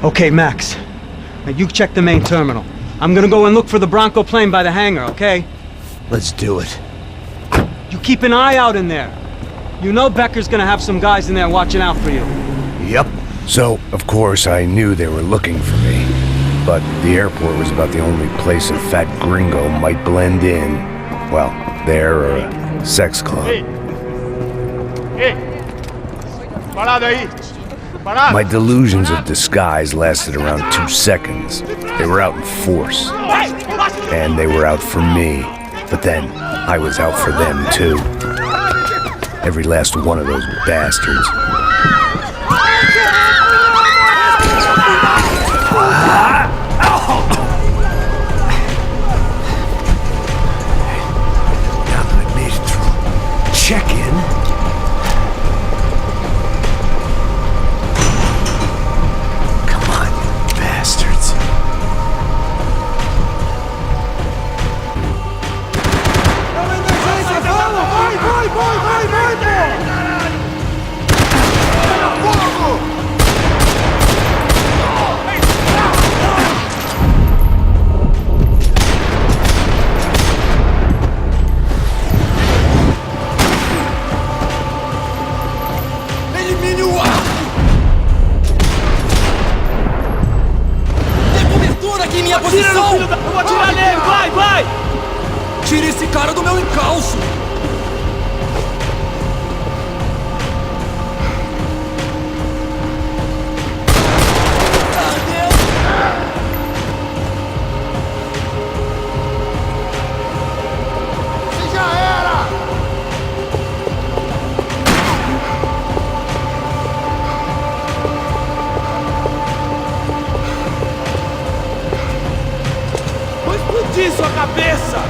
Okay, Max. Now you check the main terminal. I'm gonna go and look for the Bronco plane by the hangar, okay? Let's do it. You keep an eye out in there. You know Becker's gonna have some guys in there watching out for you. Yep. So, of course, I knew they were looking for me. But the airport was about the only place a fat gringo might blend in. Well, there or a sex club. Parado aí! Parado! My delusions of disguise lasted around 2 seconds. They were out in force. And they were out for me. But then, I was out for them too. Every last one of those bastards. Now that I made it through check-in, come on, you bastards. Elimine o ar! Tem cobertura aqui em minha posição! Eu vou atirar nele! Vai, vai! Tire esse cara do meu encalço! Vou explodir sua cabeça!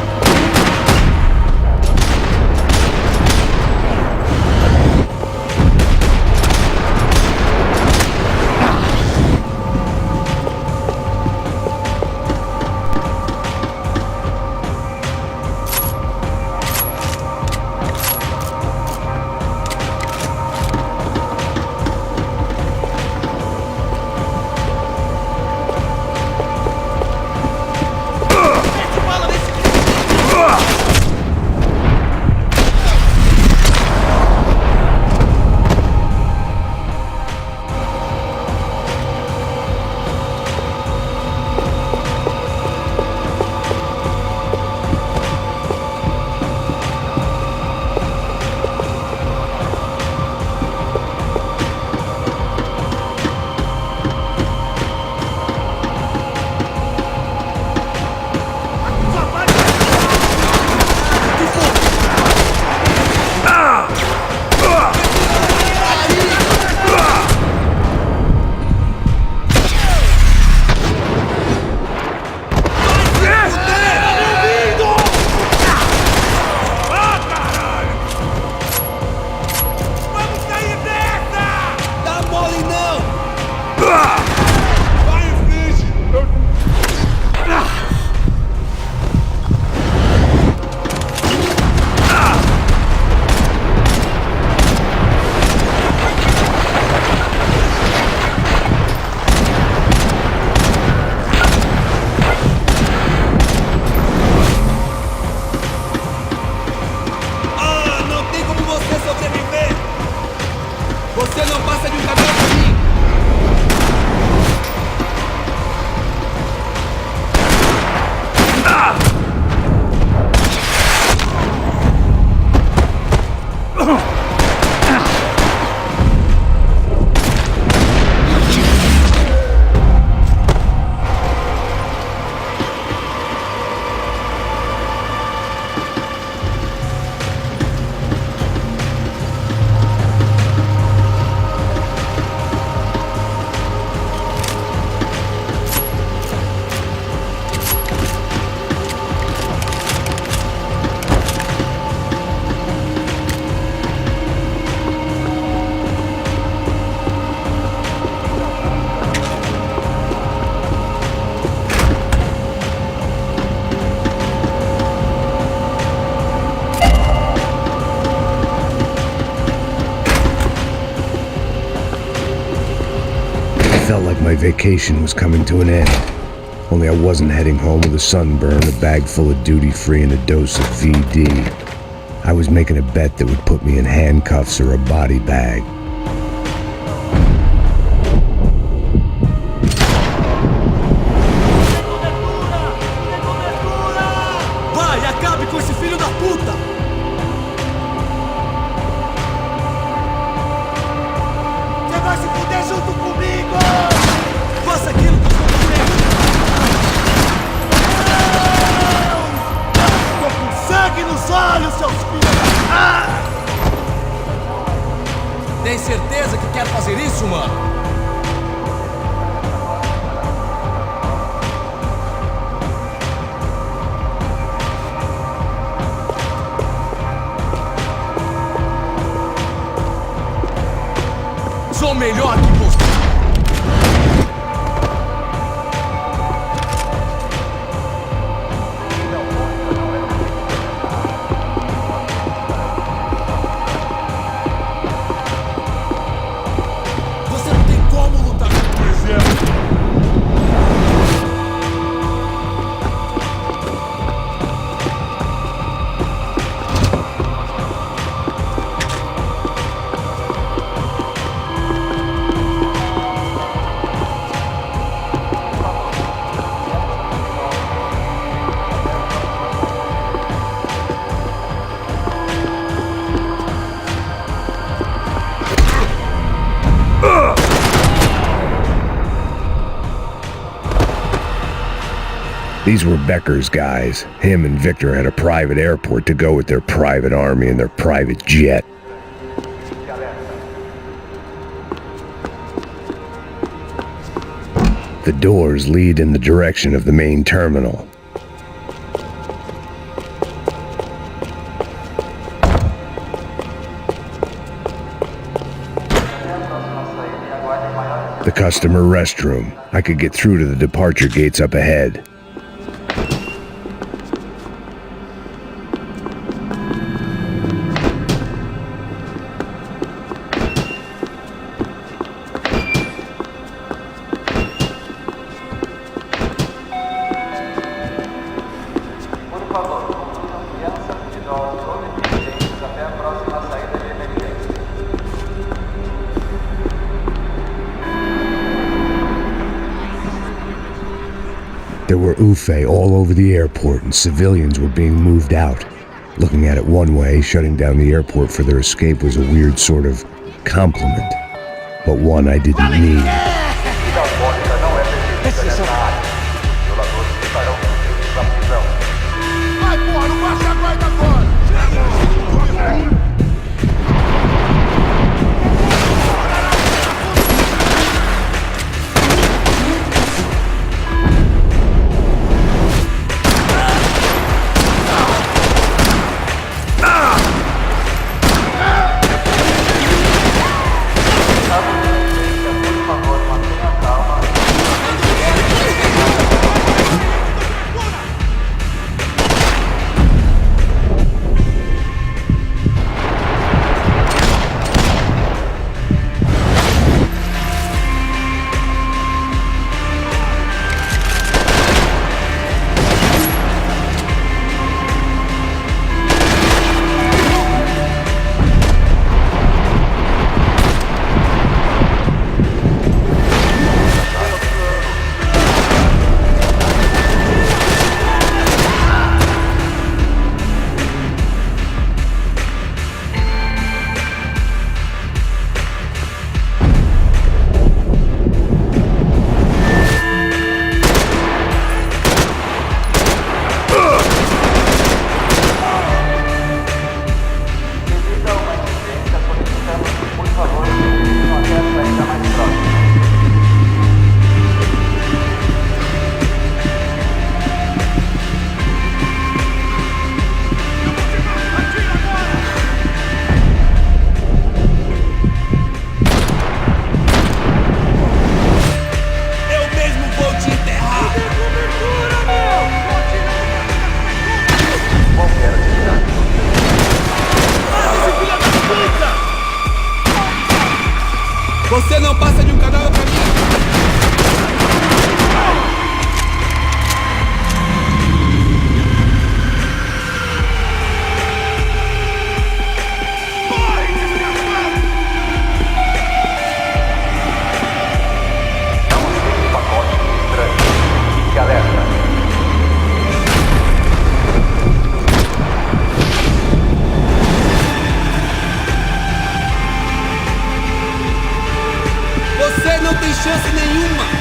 Você não passa de um caminhão pra mim! felt like my vacation was coming to an end. Only I wasn't heading home with a sunburn, a bag full of duty-free, and a dose of VD. I was making a bet that would put me in handcuffs or a body bag. Vai, acabe com esse filho da puta! Você vai se fuder junto comigo! Faça aquilo que eu estou dizendo! Tô com sangue nos olhos, seus filhos! Tem certeza que quer fazer isso, mano? Sou melhor que você! Você não tem como lutar com isso! These were Becker's guys. Him and Victor had a private airport to go with their private army and their private jet. The doors lead in the direction of the main terminal. The customer restroom. I could get through to the departure gates up ahead. There were UFE all over the airport and civilians were being moved out. Looking at it one way, shutting down the airport for their escape was a weird sort of compliment, but one I didn't need. Vai, porra, não baixa a guarda agora! Você não passa de um cadáver pra mim! tem chance nenhuma!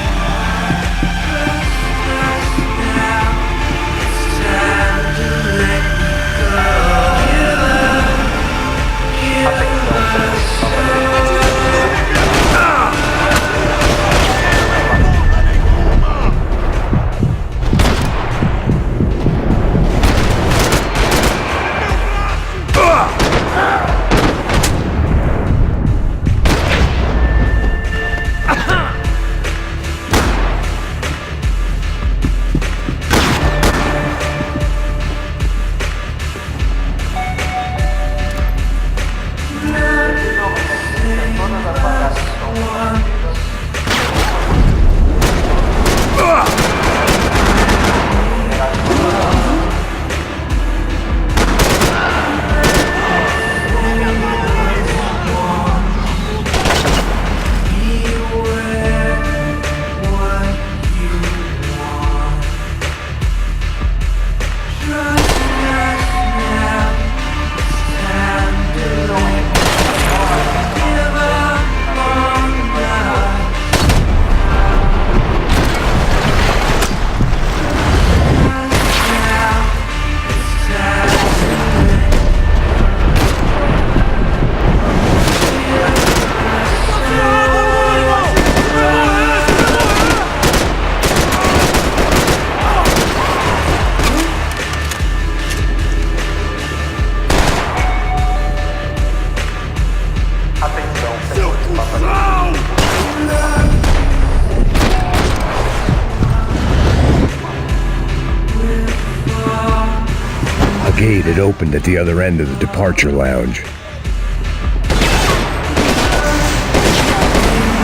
A gate had opened at the other end of the departure lounge.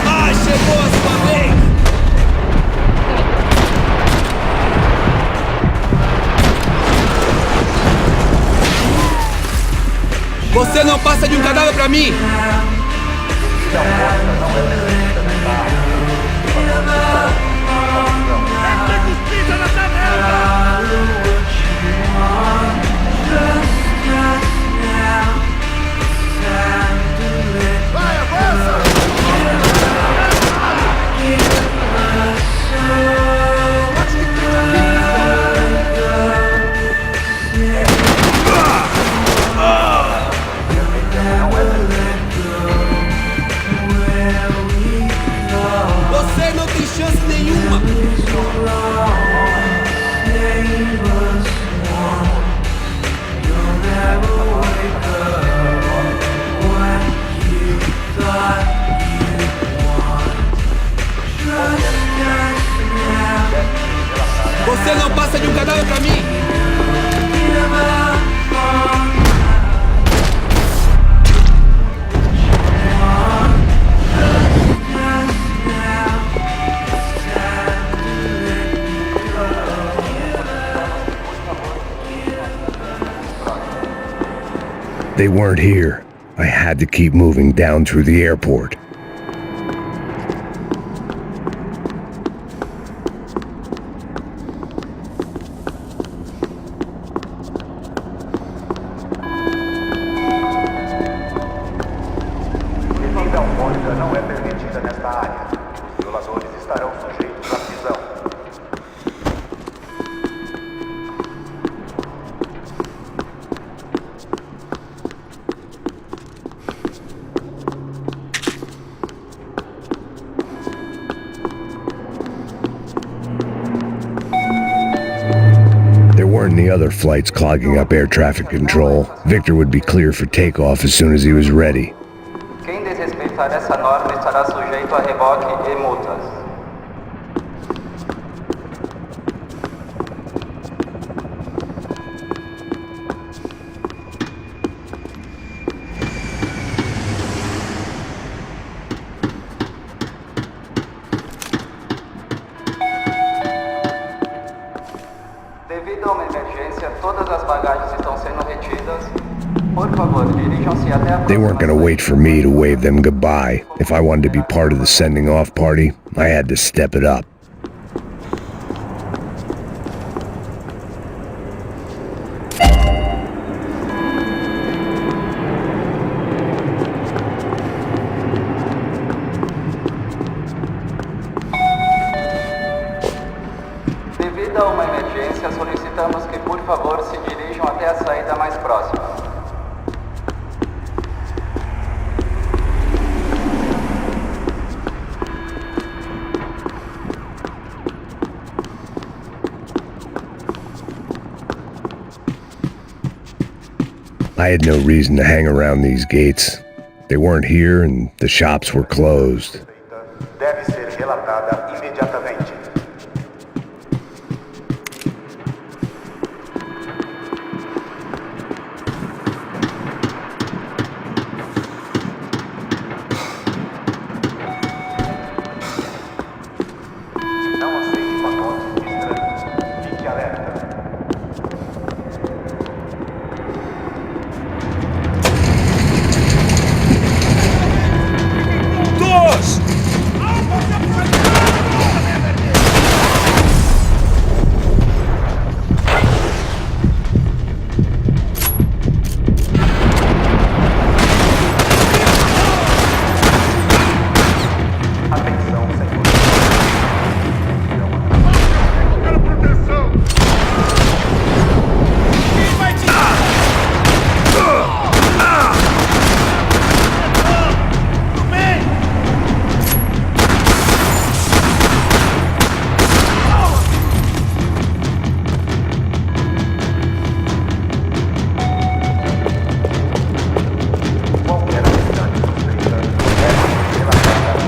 Ah, chegou a sua vez! Você não passa de um cadáver pra mim! Você não tem chance nenhuma! Você não passa de um cadáver pra mim! They weren't here. I had to keep moving down through the airport. Bebida alcoólica não é permitida nesta área. Os violadores estarão sujeitos à prisão. There weren't any other flights clogging up air traffic control. Victor would be clear for takeoff as soon as he was ready. Quem desrespeitar essa norma estará sujeito a reboque e multas. Devido a uma emergência, todas as bagagens estão sendo retidas. Por favor, dirijam-se até a They weren't going to wait for me to wave them goodbye. If I wanted to be part of the sending off party, I had to step it up. I had no reason to hang around these gates. They weren't here and the shops were closed. Deve ser relatada imediatamente. Não aceite pacotes estranhos. Fique alerta. Atenção, senhor. Qualquer atestante suspeita deve ser relatada.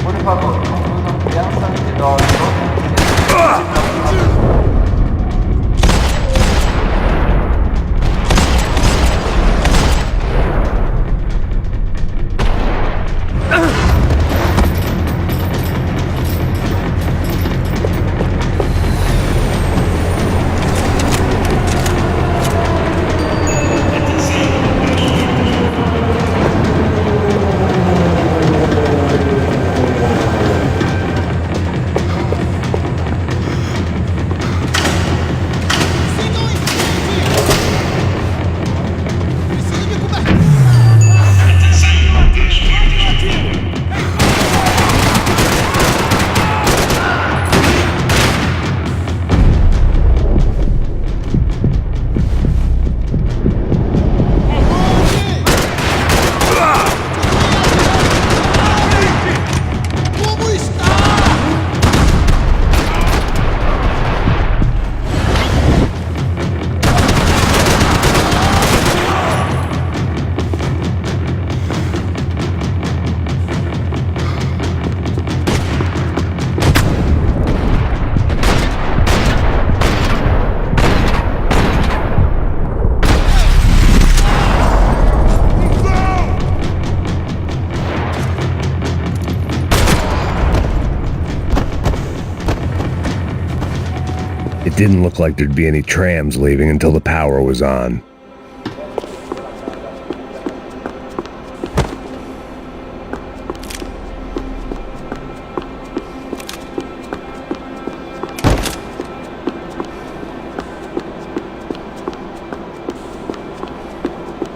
Por favor, concludam crianças, idosos, It didn't look like there'd be any trams leaving until the power was on.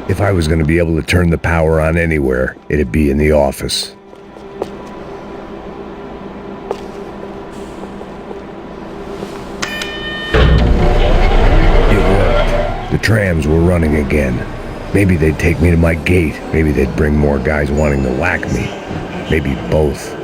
If I was going to be able to turn the power on anywhere, it'd be in the office. It worked. The trams were running again. Maybe they'd take me to my gate. Maybe they'd bring more guys wanting to whack me. Maybe both.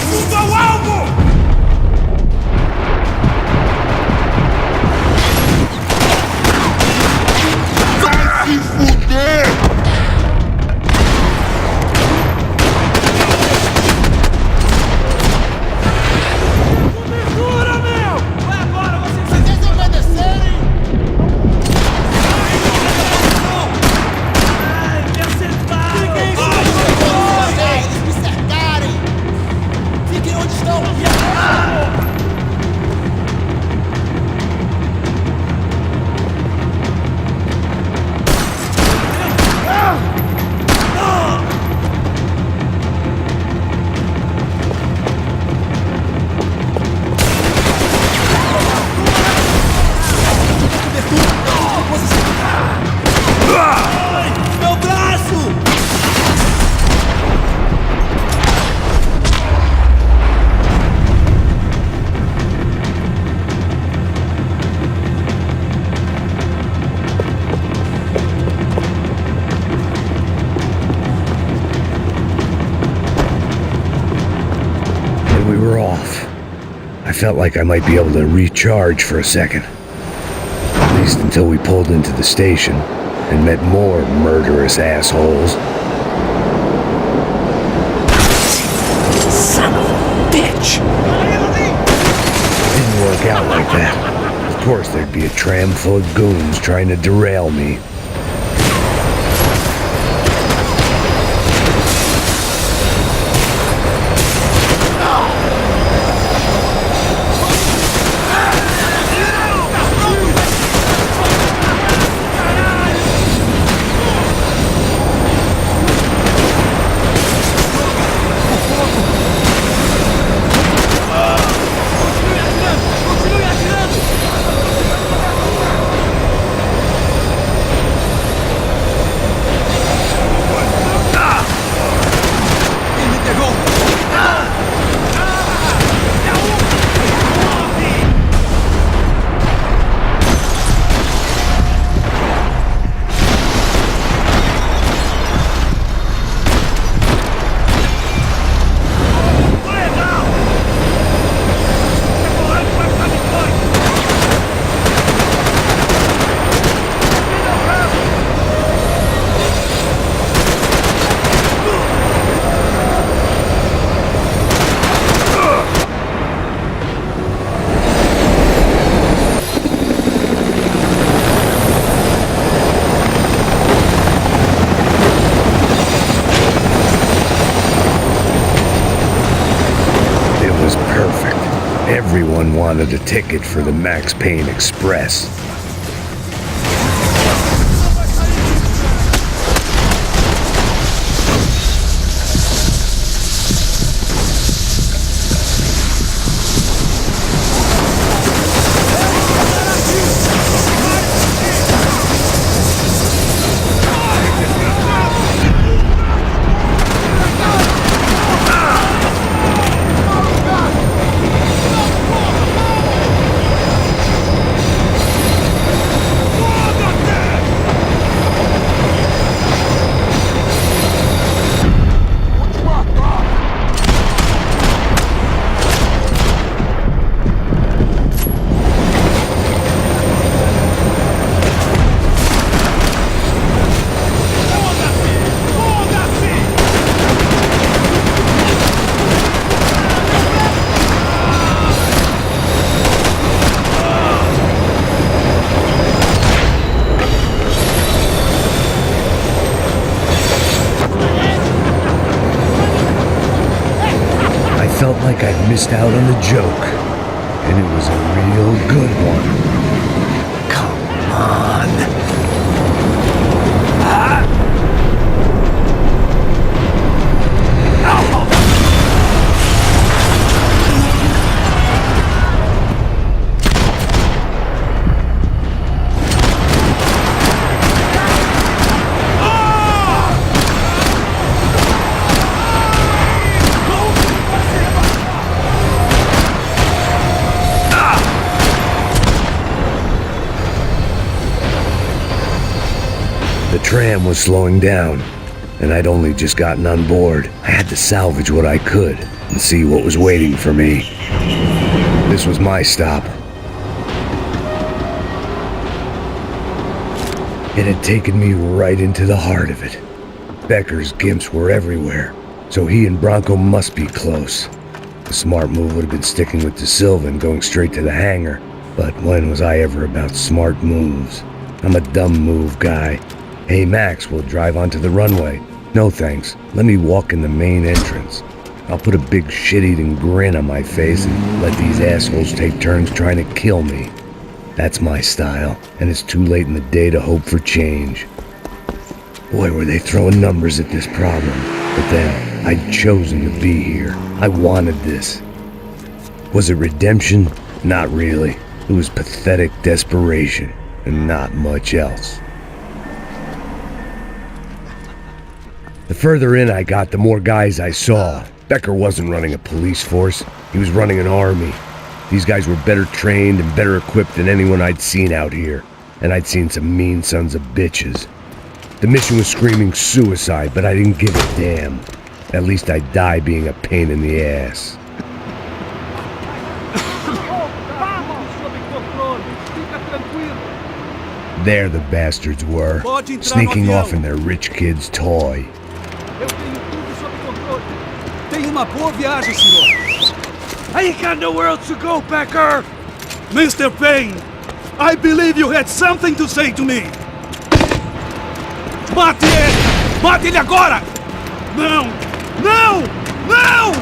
Tudo ao alvo! I felt like I might be able to recharge for a second. At least until we pulled into the station and met more murderous assholes. Son of a bitch! Didn't work out like that. Of course there'd be a tram full of goons trying to derail me. Everyone wanted a ticket for the Max Payne Express. I felt like I'd missed out on the joke, and it was a real good one. Come on. The tram was slowing down, and I'd only just gotten on board. I had to salvage what I could and see what was waiting for me. This was my stop. It had taken me right into the heart of it. Becker's gimps were everywhere, so he and Bronco must be close. The smart move would have been sticking with De Silva and going straight to the hangar, but when was I ever about smart moves? I'm a dumb move guy. Hey Max, we'll drive onto the runway. No thanks, let me walk in the main entrance. I'll put a big shit-eating grin on my face and let these assholes take turns trying to kill me. That's my style, and it's too late in the day to hope for change. Boy, were they throwing numbers at this problem. But then, I'd chosen to be here. I wanted this. Was it redemption? Not really. It was pathetic desperation, and not much else. The further in I got, the more guys I saw. Becker wasn't running a police force. He was running an army. These guys were better trained and better equipped than anyone I'd seen out here. And I'd seen some mean sons of bitches. The mission was screaming suicide, but I didn't give a damn. At least I'd die being a pain in the ass. There the bastards were, sneaking off in their rich kid's toy. Eu tenho tudo sob controle. Tenha uma boa viagem, senhor. I ain't got nowhere else to go, Packer! Mr. Payne, I believe you had something to say to me. Mate ele! Mate ele agora! Não! Não! Não!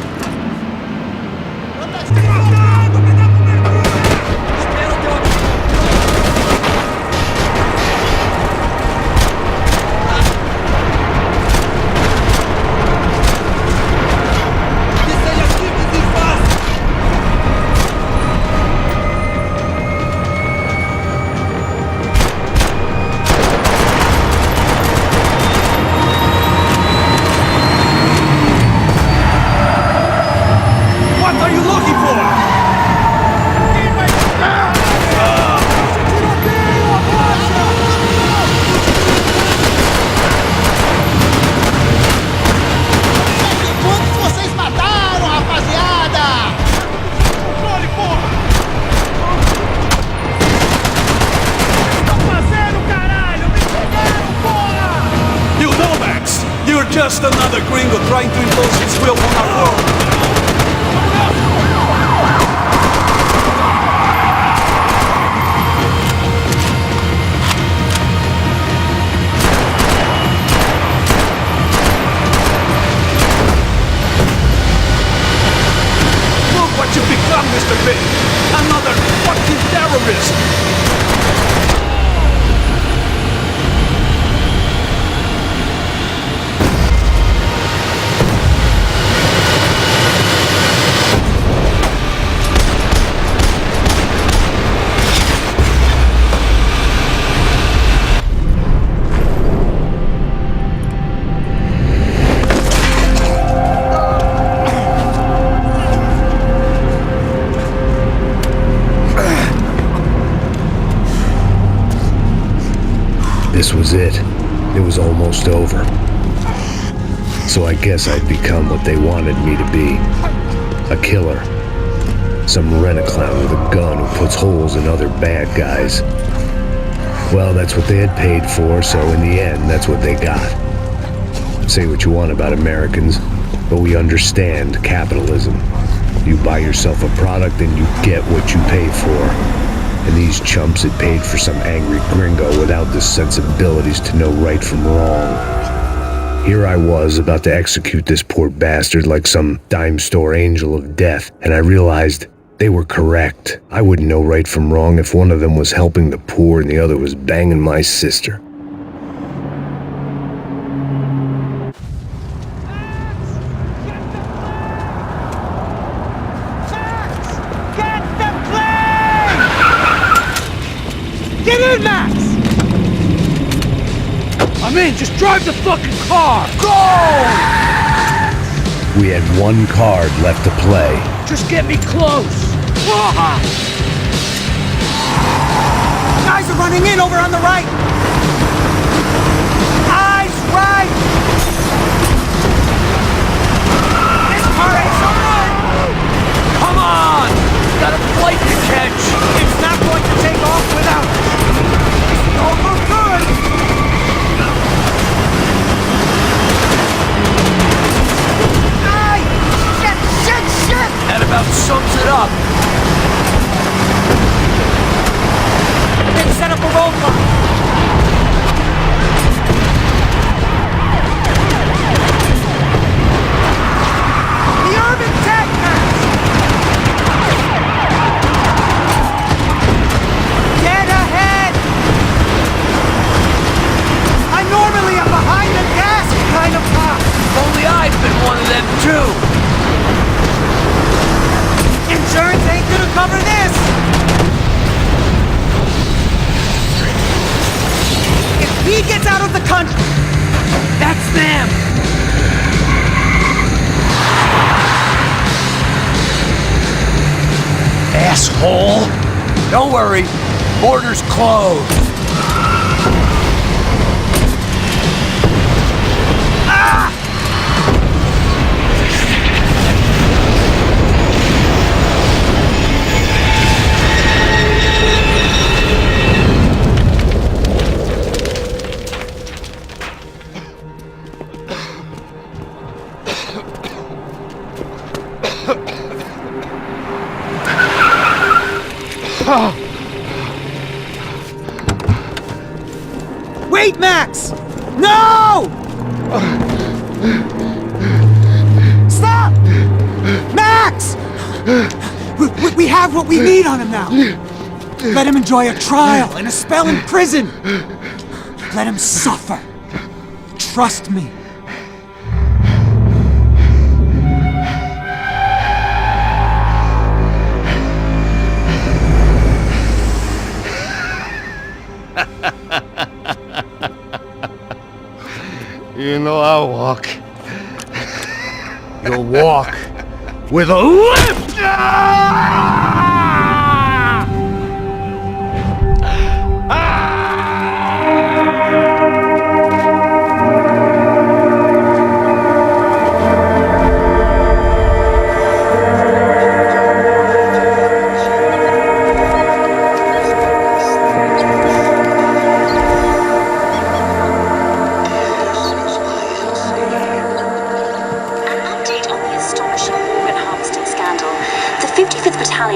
Just another gringo trying to impose his will on our world. Look what you've become, Mr. Payne. Another fucking terrorist. This was it. It was almost over. So I guess I'd become what they wanted me to be. A killer. Some rent-a-clown with a gun who puts holes in other bad guys. Well, that's what they had paid for, so in the end, that's what they got. Say what you want about Americans, but we understand capitalism. You buy yourself a product and you get what you pay for. And these chumps had paid for some angry gringo without the sensibilities to know right from wrong. Here I was about to execute this poor bastard like some dime store angel of death, and I realized they were correct. I wouldn't know right from wrong if one of them was helping the poor and the other was banging my sister. Get in, Max! I'm in, just drive the fucking car! Go! We had one card left to play. Just get me close! Guys are running in over on the right! Eyes right! This car ain't so good! Come on! Got a flight to catch! It's not going to take off without... Don't look good! Aye! Shit! That about sums it up. Then set up a roadblock! The urban tech match! Get ahead! I normally am behind the gas kind of cop! Only I've been one of them too. Insurance ain't gonna cover this! If he gets out of the country, that's them! Asshole. Don't worry. Border's closed. Wait, Max! No! Stop! Max! We have what we need on him now. Let him enjoy a trial and a spell in prison. Let him suffer. Trust me. You know I'll walk. You'll walk with a limp!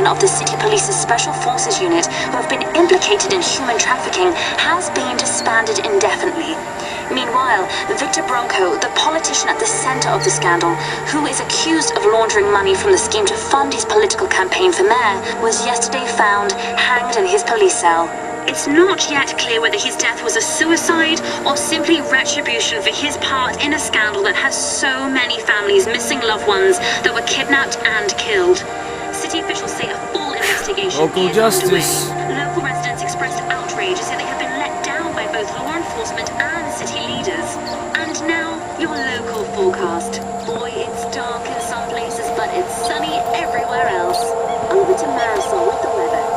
Of the City Police's Special Forces unit who have been implicated in human trafficking has been disbanded indefinitely. Meanwhile, Victor Bronco, the politician at the center of the scandal, who is accused of laundering money from the scheme to fund his political campaign for mayor, was yesterday found hanged in his police cell. It's not yet clear whether his death was a suicide or simply retribution for his part in a scandal that has so many families missing loved ones that were kidnapped and killed. City officials say a full investigation Local is justice. underway. Local residents expressed outrage as they have been let down by both law enforcement and city leaders. And now, your local forecast. Boy, it's dark in some places, but it's sunny everywhere else. Over to Marisol with the weather.